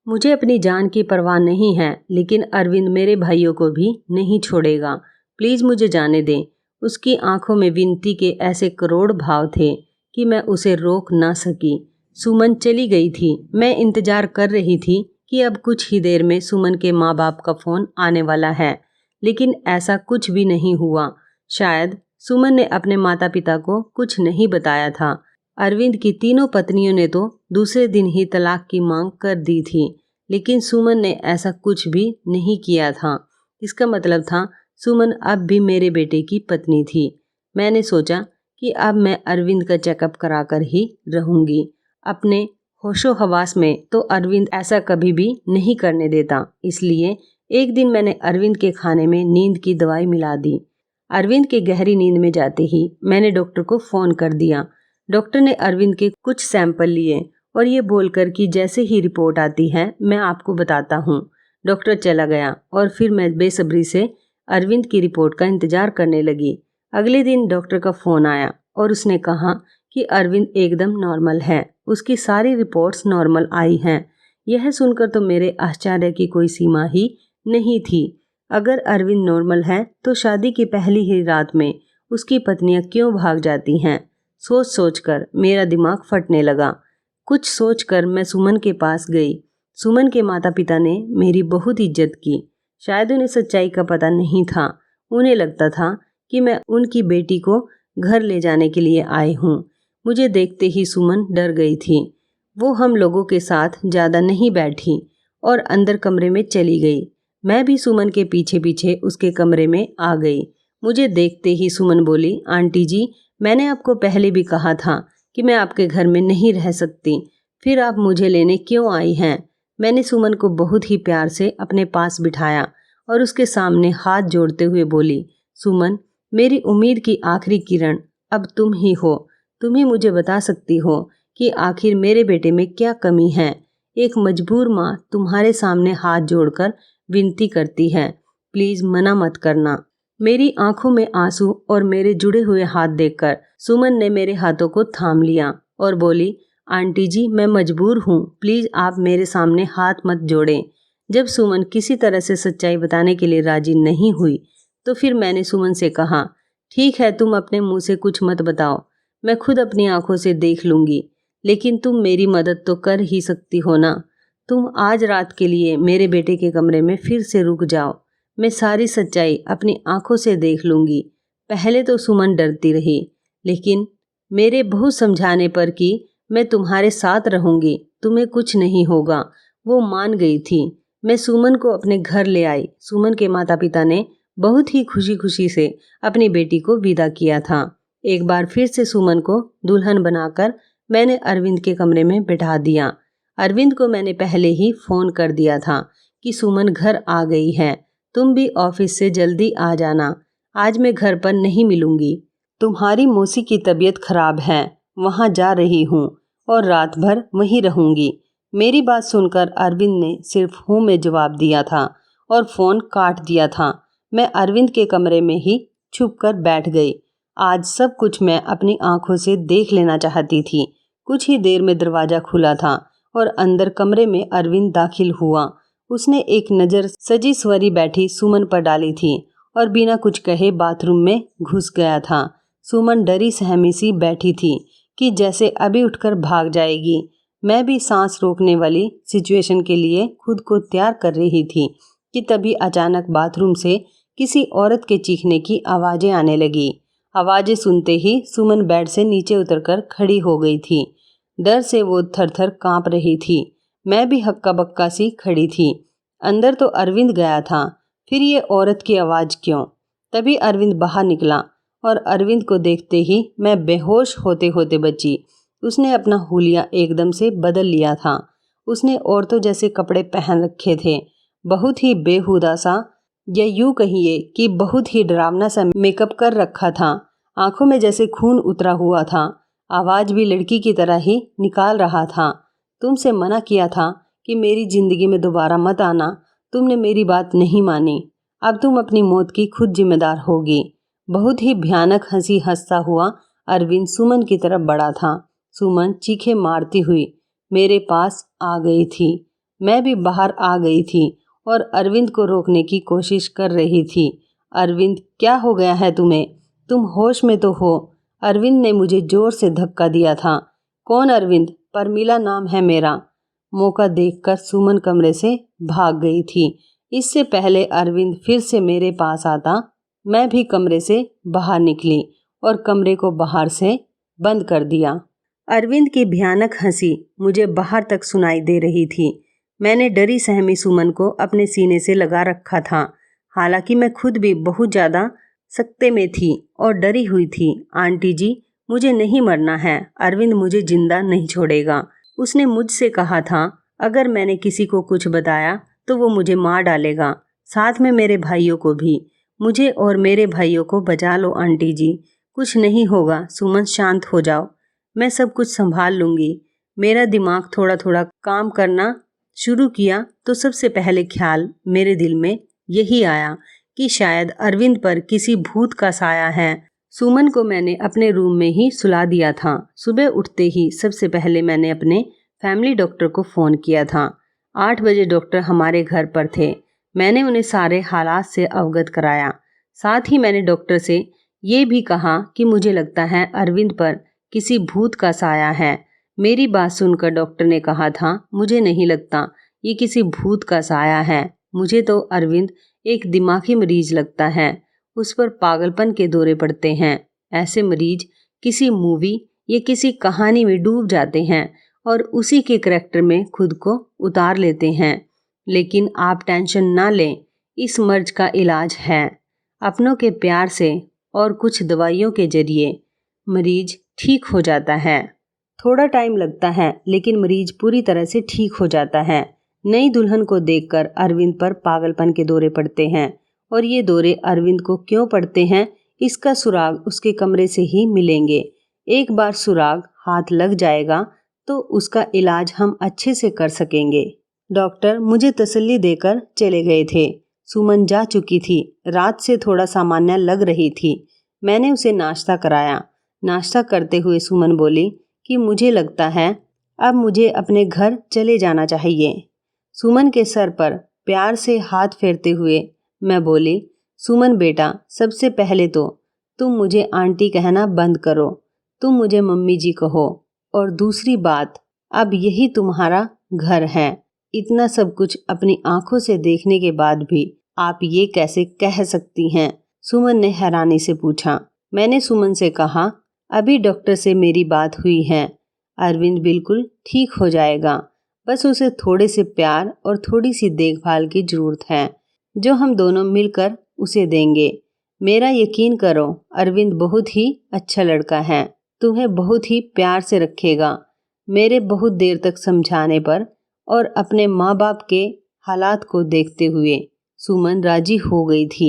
मुझे अपनी जान की परवाह नहीं है, लेकिन अरविंद मेरे भाइयों को भी नहीं छोड़ेगा। प्लीज़ मुझे जाने दें। उसकी आंखों में विनती के ऐसे करोड़ भाव थे कि मैं उसे रोक ना सकी। सुमन चली गई थी। मैं इंतजार कर रही थी कि अब कुछ ही देर में सुमन के माँ बाप का फ़ोन आने वाला है, लेकिन ऐसा कुछ भी नहीं हुआ। शायद सुमन ने अपने माता पिता को कुछ नहीं बताया था। अरविंद की तीनों पत्नियों ने तो दूसरे दिन ही तलाक की मांग कर दी थी, लेकिन सुमन ने ऐसा कुछ भी नहीं किया था। इसका मतलब था सुमन अब भी मेरे बेटे की पत्नी थी। मैंने सोचा कि अब मैं अरविंद का चेकअप कराकर ही रहूंगी। अपने होशो हवास में तो अरविंद ऐसा कभी भी नहीं करने देता। इसलिए एक दिन मैंने अरविंद के खाने में नींद की दवाई मिला दी। अरविंद के गहरी नींद में जाते ही मैंने डॉक्टर को फ़ोन कर दिया। डॉक्टर ने अरविंद के कुछ सैंपल लिए और ये बोलकर कि जैसे ही रिपोर्ट आती है मैं आपको बताता हूँ। डॉक्टर चला गया और फिर मैं बेसब्री से अरविंद की रिपोर्ट का इंतज़ार करने लगी। अगले दिन डॉक्टर का फ़ोन आया और उसने कहा कि अरविंद एकदम नॉर्मल है, उसकी सारी रिपोर्ट्स नॉर्मल आई हैं। यह सुनकर तो मेरे आश्चर्य की कोई सीमा ही नहीं थी। अगर अरविंद नॉर्मल है तो शादी की पहली ही रात में उसकी पत्नियां क्यों भाग जाती हैं? सोच सोचकर मेरा दिमाग फटने लगा। कुछ सोचकर मैं सुमन के पास गई। सुमन के माता पिता ने मेरी बहुत इज्जत की। शायद उन्हें सच्चाई का पता नहीं था। उन्हें लगता था कि मैं उनकी बेटी को घर ले जाने के लिए आए हूँ। मुझे देखते ही सुमन डर गई थी। वो हम लोगों के साथ ज़्यादा नहीं बैठी और अंदर कमरे में चली गई। मैं भी सुमन के पीछे पीछे उसके कमरे में आ गई। मुझे देखते ही सुमन बोली, आंटी जी, मैंने आपको पहले भी कहा था कि मैं आपके घर में नहीं रह सकती, फिर आप मुझे लेने क्यों आई हैं? मैंने सुमन को बहुत ही प्यार से अपने पास बिठाया और उसके सामने हाथ जोड़ते हुए बोली, सुमन, मेरी उम्मीद की आखिरी किरण अब तुम ही हो। तुम ही मुझे बता सकती हो कि आखिर मेरे बेटे में क्या कमी है। एक मजबूर माँ तुम्हारे सामने हाथ जोड़कर विनती करती है, प्लीज मना मत करना। मेरी आंखों में आंसू और मेरे जुड़े हुए हाथ देखकर सुमन ने मेरे हाथों को थाम लिया और बोली, आंटी जी, मैं मजबूर हूँ, प्लीज आप मेरे सामने हाथ मत जोड़ें। जब सुमन किसी तरह से सच्चाई बताने के लिए राजी नहीं हुई तो फिर मैंने सुमन से कहा, ठीक है, तुम अपने मुंह से कुछ मत बताओ, मैं खुद अपनी आंखों से देख लूंगी, लेकिन तुम मेरी मदद तो कर ही सकती हो ना। तुम आज रात के लिए मेरे बेटे के कमरे में फिर से रुक जाओ, मैं सारी सच्चाई अपनी आंखों से देख लूंगी। पहले तो सुमन डरती रही, लेकिन मेरे बहुत समझाने पर कि मैं तुम्हारे साथ रहूंगी, तुम्हें कुछ नहीं होगा, वो मान गई थी। मैं सुमन को अपने घर ले आई। सुमन के माता पिता ने बहुत ही खुशी खुशी से अपनी बेटी को विदा किया था। एक बार फिर से सुमन को दुल्हन बनाकर मैंने अरविंद के कमरे में बैठा दिया। अरविंद को मैंने पहले ही फोन कर दिया था कि सुमन घर आ गई है, तुम भी ऑफिस से जल्दी आ जाना, आज मैं घर पर नहीं मिलूंगी, तुम्हारी मौसी की तबीयत खराब है, वहाँ जा रही हूँ और रात भर वहीं रहूंगी। मेरी बात सुनकर अरविंद ने सिर्फ हूँ में जवाब दिया था और फ़ोन काट दिया था। मैं अरविंद के कमरे में ही छुपकर बैठ गई। आज सब कुछ मैं अपनी आंखों से देख लेना चाहती थी। कुछ ही देर में दरवाज़ा खुला था और अंदर कमरे में अरविंद दाखिल हुआ। उसने एक नज़र सजी सवरी बैठी सुमन पर डाली थी और बिना कुछ कहे बाथरूम में घुस गया था। सुमन डरी सहमी सी बैठी थी कि जैसे अभी उठकर भाग जाएगी। मैं भी सांस रोकने वाली सिचुएशन के लिए खुद को तैयार कर रही थी कि तभी अचानक बाथरूम से किसी औरत के चीखने की आवाज़ें आने लगी। आवाज़ें सुनते ही सुमन बेड से नीचे उतरकर खड़ी हो गई थी। डर से वो थर-थर कांप रही थी। मैं भी हक्का बक्का सी खड़ी थी। अंदर तो अरविंद गया था, फिर ये औरत की आवाज़ क्यों? तभी अरविंद बाहर निकला और अरविंद को देखते ही मैं बेहोश होते होते बची। उसने अपना हुलिया एकदम से बदल लिया था। उसने औरतों जैसे कपड़े पहन रखे थे, बहुत ही बेहुदा सा, या यूँ कहिए कि बहुत ही डरावना सा मेकअप कर रखा था। आंखों में जैसे खून उतरा हुआ था। आवाज़ भी लड़की की तरह ही निकाल रहा था। तुमसे मना किया था कि मेरी ज़िंदगी में दोबारा मत आना, तुमने मेरी बात नहीं मानी। अब तुम अपनी मौत की खुद जिम्मेदार होगी। बहुत ही भयानक हंसी हंसता हुआ अरविंद सुमन की तरफ बढ़ा था। सुमन चीखें मारती हुई मेरे पास आ गई थी। मैं भी बाहर आ गई थी और अरविंद को रोकने की कोशिश कर रही थी। अरविंद, क्या हो गया है तुम्हें? तुम होश में तो हो? अरविंद ने मुझे जोर से धक्का दिया था। कौन अरविंद? परमिला नाम है मेरा। मौका देखकर सुमन कमरे से भाग गई थी। इससे पहले अरविंद फिर से मेरे पास आता, मैं भी कमरे से बाहर निकली और कमरे को बाहर से बंद कर दिया। अरविंद की भयानक हंसी मुझे बाहर तक सुनाई दे रही थी। मैंने डरी सहमी सुमन को अपने सीने से लगा रखा था। हालांकि मैं खुद भी बहुत ज़्यादा सकते में थी और डरी हुई थी। आंटी जी, मुझे नहीं मरना है, अरविंद मुझे जिंदा नहीं छोड़ेगा। उसने मुझसे कहा था अगर मैंने किसी को कुछ बताया तो वो मुझे मार डालेगा, साथ में मेरे भाइयों को भी। मुझे और मेरे भाइयों को बचा लो आंटी जी, कुछ नहीं होगा। सुमन, शांत हो जाओ, मैं सब कुछ संभाल लूँगी। मेरा दिमाग थोड़ा थोड़ा काम करना शुरू किया तो सबसे पहले ख्याल मेरे दिल में यही आया कि शायद अरविंद पर किसी भूत का साया है। सुमन को मैंने अपने रूम में ही सुला दिया था। सुबह उठते ही सबसे पहले मैंने अपने फैमिली डॉक्टर को फ़ोन किया था। 8 बजे डॉक्टर हमारे घर पर थे। मैंने उन्हें सारे हालात से अवगत कराया। साथ ही मैंने डॉक्टर से ये भी कहा कि मुझे लगता है अरविंद पर किसी भूत का साया है। मेरी बात सुनकर डॉक्टर ने कहा था, मुझे नहीं लगता ये किसी भूत का साया है, मुझे तो अरविंद एक दिमागी मरीज लगता है, उस पर पागलपन के दौरे पड़ते हैं। ऐसे मरीज किसी मूवी या किसी कहानी में डूब जाते हैं और उसी के करैक्टर में खुद को उतार लेते हैं। लेकिन आप टेंशन ना लें, इस मर्ज का इलाज है। अपनों के प्यार से और कुछ दवाइयों के जरिए मरीज ठीक हो जाता है। थोड़ा टाइम लगता है लेकिन मरीज पूरी तरह से ठीक हो जाता है। नई दुल्हन को देखकर अरविंद पर पागलपन के दौरे पड़ते हैं और ये दौरे अरविंद को क्यों पड़ते हैं, इसका सुराग उसके कमरे से ही मिलेंगे। एक बार सुराग हाथ लग जाएगा तो उसका इलाज हम अच्छे से कर सकेंगे। डॉक्टर मुझे तसल्ली देकर चले गए थे। सुमन जा चुकी थी। रात से थोड़ा सामान्य लग रही थी। मैंने उसे नाश्ता कराया। नाश्ता करते हुए सुमन बोली कि मुझे लगता है अब मुझे अपने घर चले जाना चाहिए। सुमन के सर पर प्यार से हाथ फेरते हुए मैं बोली, सुमन बेटा, सबसे पहले तो तुम मुझे आंटी कहना बंद करो, तुम मुझे मम्मी जी कहो। और दूसरी बात, अब यही तुम्हारा घर है। इतना सब कुछ अपनी आंखों से देखने के बाद भी आप ये कैसे कह सकती हैं? सुमन ने हैरानी से पूछा। मैंने सुमन से कहा, अभी डॉक्टर से मेरी बात हुई है। अरविंद बिल्कुल ठीक हो जाएगा, बस उसे थोड़े से प्यार और थोड़ी सी देखभाल की जरूरत है, जो हम दोनों मिलकर उसे देंगे। मेरा यकीन करो, अरविंद बहुत ही अच्छा लड़का है, तुम्हें बहुत ही प्यार से रखेगा। मेरे बहुत देर तक समझाने पर और अपने माँ बाप के हालात को देखते हुए सुमन राजी हो गई थी।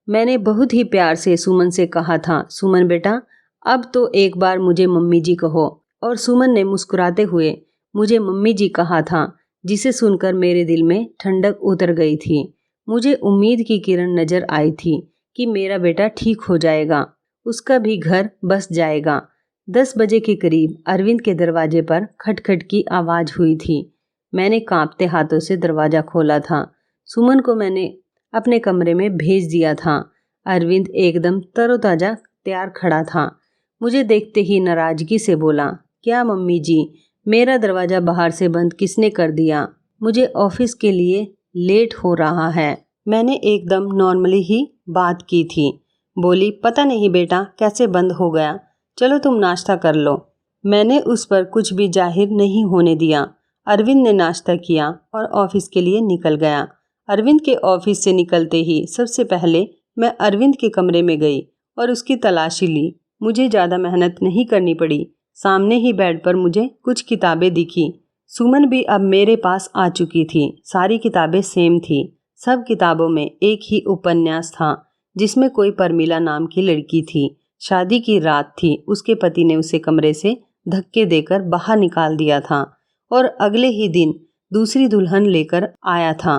मैंने बहुत ही प्यार से सुमन से कहा था, सुमन बेटा, अब तो एक बार मुझे मम्मी जी कहो। और सुमन ने मुस्कुराते हुए मुझे मम्मी जी कहा था, जिसे सुनकर मेरे दिल में ठंडक उतर गई थी। मुझे उम्मीद की किरण नजर आई थी कि मेरा बेटा ठीक हो जाएगा, उसका भी घर बस जाएगा। 10 बजे के करीब अरविंद के दरवाजे पर खटखट की आवाज हुई थी। मैंने कांपते हाथों से दरवाजा खोला था। सुमन को मैंने अपने कमरे में भेज दिया था। अरविंद एकदम तरोताजा तैयार खड़ा था। मुझे देखते ही नाराजगी से बोला, क्या मम्मी जी, मेरा दरवाजा बाहर से बंद किसने कर दिया? मुझे ऑफिस के लिए लेट हो रहा है। मैंने एकदम नॉर्मली ही बात की थी। बोली, पता नहीं बेटा कैसे बंद हो गया, चलो तुम नाश्ता कर लो। मैंने उस पर कुछ भी जाहिर नहीं होने दिया। अरविंद ने नाश्ता किया और ऑफिस के लिए निकल गया। अरविंद के ऑफिस से निकलते ही सबसे पहले मैं अरविंद के कमरे में गई और उसकी तलाशी ली। मुझे ज़्यादा मेहनत नहीं करनी पड़ी। सामने ही बेड पर मुझे कुछ किताबें दिखी। सुमन भी अब मेरे पास आ चुकी थी। सारी किताबें सेम थी। सब किताबों में एक ही उपन्यास था, जिसमें कोई परमिला नाम की लड़की थी। शादी की रात थी। उसके पति ने उसे कमरे से धक्के देकर बाहर निकाल दिया था और अगले ही दिन दूसरी दुल्हन लेकर आया था।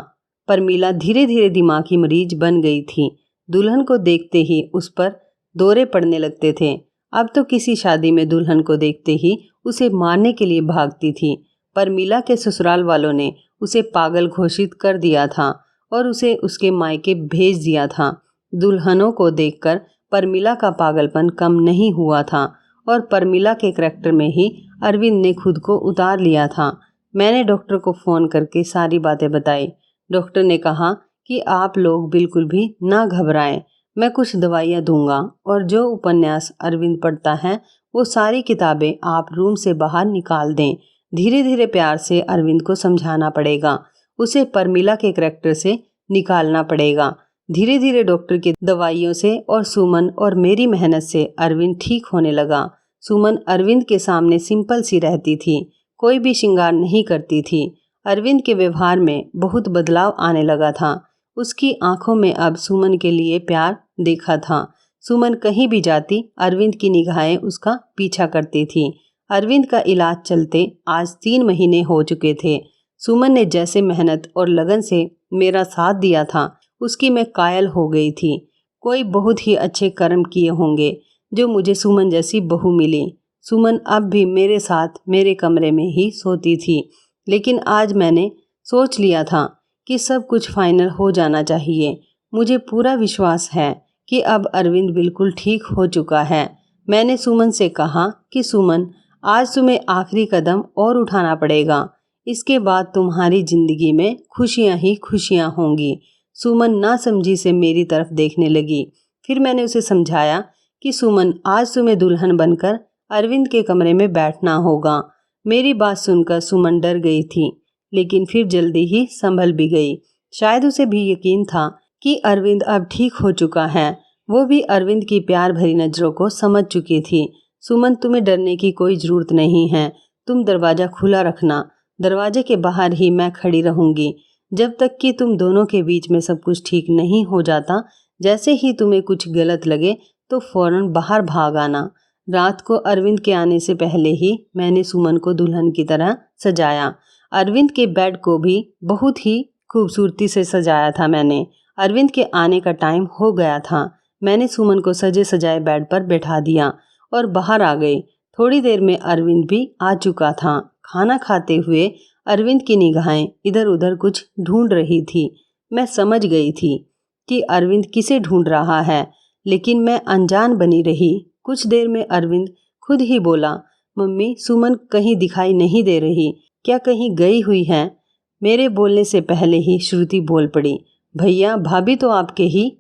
परमिला धीरे धीरे दिमागी मरीज बन गई थी। दुल्हन को देखते ही उस पर दौरे पड़ने लगते थे। अब तो किसी शादी में दुल्हन को देखते ही उसे मारने के लिए भागती थी। परमिला के ससुराल वालों ने उसे पागल घोषित कर दिया था और उसे उसके मायके भेज दिया था। दुल्हनों को देखकर परमिला का पागलपन कम नहीं हुआ था और परमिला के करैक्टर में ही अरविंद ने खुद को उतार लिया था। मैंने डॉक्टर को फ़ोन करके सारी बातें बताई। डॉक्टर ने कहा कि आप लोग बिल्कुल भी ना घबराएं, मैं कुछ दवाइयाँ दूंगा और जो उपन्यास अरविंद पढ़ता है वो सारी किताबें आप रूम से बाहर निकाल दें। धीरे धीरे प्यार से अरविंद को समझाना पड़ेगा, उसे परमिला के करैक्टर से निकालना पड़ेगा। धीरे धीरे डॉक्टर की दवाइयों से और सुमन और मेरी मेहनत से अरविंद ठीक होने लगा। सुमन अरविंद के सामने सिंपल सी रहती थी, कोई भी श्रृंगार नहीं करती थी। अरविंद के व्यवहार में बहुत बदलाव आने लगा था। उसकी आंखों में अब सुमन के लिए प्यार देखा था। सुमन कहीं भी जाती, अरविंद की निगाहें उसका पीछा करती थी। अरविंद का इलाज चलते आज 3 महीने हो चुके थे। सुमन ने जैसे मेहनत और लगन से मेरा साथ दिया था, उसकी मैं कायल हो गई थी। कोई बहुत ही अच्छे कर्म किए होंगे जो मुझे सुमन जैसी बहू मिली। सुमन अब भी मेरे साथ मेरे कमरे में ही सोती थी, लेकिन आज मैंने सोच लिया था कि सब कुछ फाइनल हो जाना चाहिए। मुझे पूरा विश्वास है कि अब अरविंद बिल्कुल ठीक हो चुका है। मैंने सुमन से कहा कि सुमन, आज तुम्हें आखिरी कदम और उठाना पड़ेगा। इसके बाद तुम्हारी जिंदगी में खुशियां ही खुशियां होंगी। सुमन नासमझी से मेरी तरफ देखने लगी। फिर मैंने उसे समझाया कि सुमन आज तुम्हें दुल्हन बनकर अरविंद के कमरे में बैठना होगा। मेरी बात सुनकर सुमन डर गई थी, लेकिन फिर जल्दी ही संभल भी गई। शायद उसे भी यकीन था कि अरविंद अब ठीक हो चुका है। वो भी अरविंद की प्यार भरी नज़रों को समझ चुकी थी। सुमन, तुम्हें डरने की कोई ज़रूरत नहीं है। तुम दरवाज़ा खुला रखना। दरवाजे के बाहर ही मैं खड़ी रहूंगी जब तक कि तुम दोनों के बीच में सब कुछ ठीक नहीं हो जाता। जैसे ही तुम्हें कुछ गलत लगे तो फौरन बाहर भाग आना। रात को अरविंद के आने से पहले ही मैंने सुमन को दुल्हन की तरह सजाया। अरविंद के बेड को भी बहुत ही खूबसूरती से सजाया था मैंने। अरविंद के आने का टाइम हो गया था। मैंने सुमन को सजे सजाए बेड पर बैठा दिया और बाहर आ गई। थोड़ी देर में अरविंद भी आ चुका था। खाना खाते हुए अरविंद की निगाहें इधर उधर कुछ ढूंढ रही थी। मैं समझ गई थी कि अरविंद किसे ढूंढ रहा है, लेकिन मैं अनजान बनी रही। कुछ देर में अरविंद खुद ही बोला, मम्मी, सुमन कहीं दिखाई नहीं दे रही, क्या कहीं गई हुई है? मेरे बोलने से पहले ही श्रुति बोल पड़ी, भैया भाभी तो आपके ही।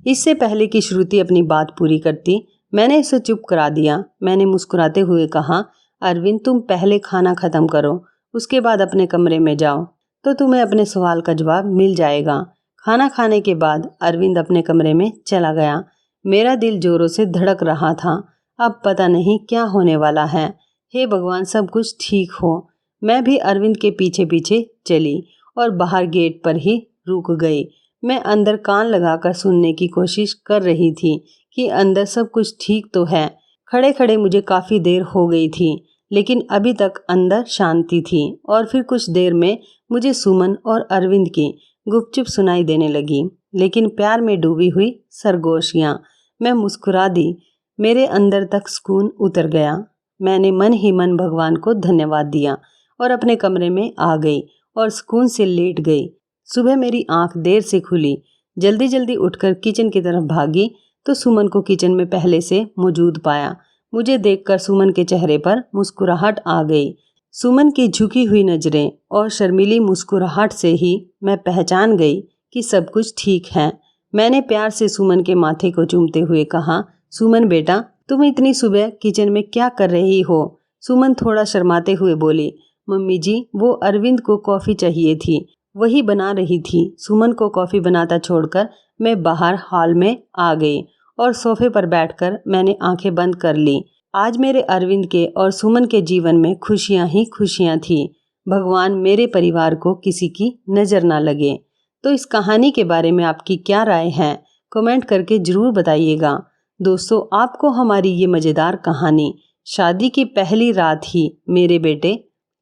इससे पहले कि श्रुति अपनी बात पूरी करती, मैंने इसे चुप करा दिया। मैंने मुस्कुराते हुए कहा, अरविंद, तुम पहले खाना खत्म करो, उसके बाद अपने कमरे में जाओ तो तुम्हें अपने सवाल का जवाब मिल जाएगा। खाना खाने के बाद अरविंद अपने कमरे में चला गया। मेरा दिल जोरों से धड़क रहा था। अब पता नहीं क्या होने वाला है। हे भगवान, सब कुछ ठीक हो। मैं भी अरविंद के पीछे पीछे चली और बाहर गेट पर ही रुक गई। मैं अंदर कान लगाकर सुनने की कोशिश कर रही थी कि अंदर सब कुछ ठीक तो है। खड़े खड़े मुझे काफ़ी देर हो गई थी, लेकिन अभी तक अंदर शांति थी। और फिर कुछ देर में मुझे सुमन और अरविंद की गुपचुप सुनाई देने लगी, लेकिन प्यार में डूबी हुई सरगोशियाँ। मैं मुस्कुरा दी। मेरे अंदर तक सुकून उतर गया। मैंने मन ही मन भगवान को धन्यवाद दिया और अपने कमरे में आ गई और सुकून से लेट गई। सुबह मेरी आंख देर से खुली। जल्दी जल्दी उठकर किचन की तरफ भागी तो सुमन को किचन में पहले से मौजूद पाया। मुझे देखकर सुमन के चेहरे पर मुस्कुराहट आ गई। सुमन की झुकी हुई नज़रें और शर्मीली मुस्कुराहट से ही मैं पहचान गई कि सब कुछ ठीक है। मैंने प्यार से सुमन के माथे को चूमते हुए कहा, सुमन बेटा, तुम इतनी सुबह किचन में क्या कर रही हो? सुमन थोड़ा शर्माते हुए बोली, मम्मी जी, वो अरविंद को कॉफ़ी चाहिए थी, वही बना रही थी। सुमन को कॉफ़ी बनाता छोड़कर मैं बाहर हॉल में आ गई और सोफे पर बैठकर मैंने आंखें बंद कर ली। आज मेरे अरविंद के और सुमन के जीवन में खुशियां ही खुशियां थी। भगवान मेरे परिवार को किसी की नज़र ना लगे। तो इस कहानी के बारे में आपकी क्या राय है? कमेंट करके ज़रूर बताइएगा। दोस्तों, आपको हमारी ये मज़ेदार कहानी शादी की पहली रात ही मेरे बेटे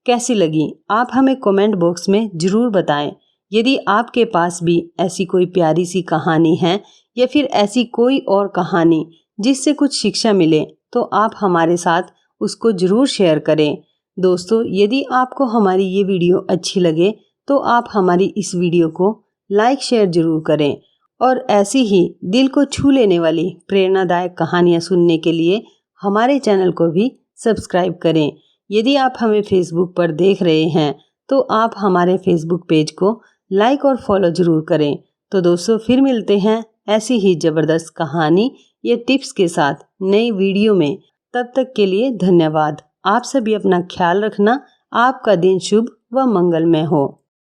कैसी लगी? आप हमें कमेंट बॉक्स में ज़रूर बताएं। यदि आपके पास भी ऐसी कोई प्यारी सी कहानी है या फिर ऐसी कोई और कहानी जिससे कुछ शिक्षा मिले, तो आप हमारे साथ उसको ज़रूर शेयर करें। दोस्तों, यदि आपको हमारी ये वीडियो अच्छी लगे तो आप हमारी इस वीडियो को लाइक शेयर ज़रूर करें और ऐसी ही दिल को छू लेने वाली प्रेरणादायक कहानियाँ सुनने के लिए हमारे चैनल को भी सब्सक्राइब करें। यदि आप हमें फेसबुक पर देख रहे हैं तो आप हमारे फेसबुक पेज को लाइक और फॉलो ज़रूर करें। तो दोस्तों, फिर मिलते हैं ऐसी ही ज़बरदस्त कहानी या टिप्स के साथ नई वीडियो में। तब तक के लिए धन्यवाद। आप सभी अपना ख्याल रखना। आपका दिन शुभ व मंगलमय हो।